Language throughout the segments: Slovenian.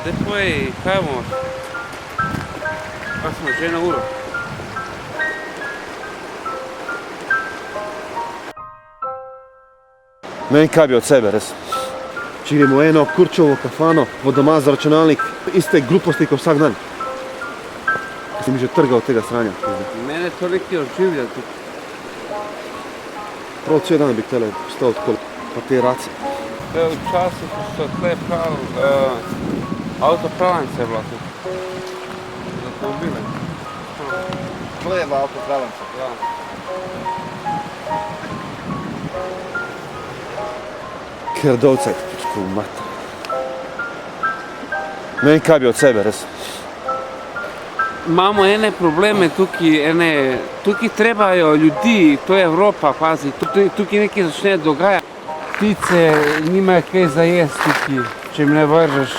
Después caemos. Pasamo že na uro. Ne vem, kaj bi od sebe, res. Če gremo eno kurčovo kafano, vodoma za računalnik, iste gluposti kot vsak dan. Kaj si mi že trgal od tega sranja. Mene to neki oživlja tukaj. Prav cel dan bi htjeli postal tako, pa te race. To je v času, ko so tle avtopravljance bila tukaj. Za avtomobile. To je bila avtopravljanca. Ja. Ker dolcaj, pičko v mater. Ne vem, kaj bi od sebe, res. Imamo ene probleme tukaj, tukaj trebajo ljudi, to je Evropa, pazi, tukaj nekaj začne dogajati. Ptice nimajo kaj za jesti tukaj, če jim ne vržeš.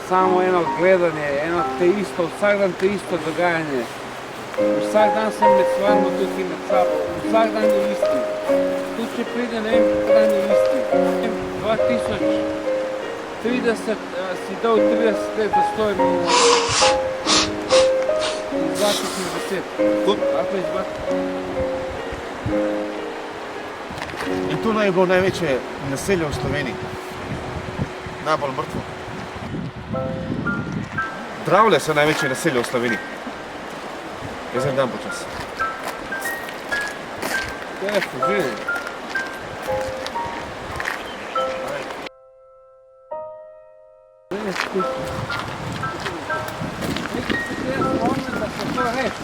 Samo eno gledanje, eno te isto, vsak dan te isto dogajanje. Vsak dan sem med stvarno tukaj med sabo, vsak dan je isti. Tu če pride, ne vem, kako dan je isti. 2030 si dal 30 let, da stojim in 2010. Ako izbati? In tu naj bi bilo največje naselje v Sloveniji. Najbolj mrtvo. Dravlje so največje naselje v Sloveniji. Jaz en dan počas. Težko, živim. Nekaj se treba spomniti, da se to reči,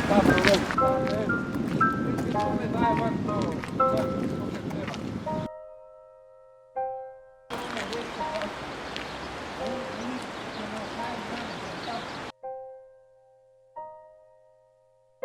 ta problem. Nekaj to ne daje vat to.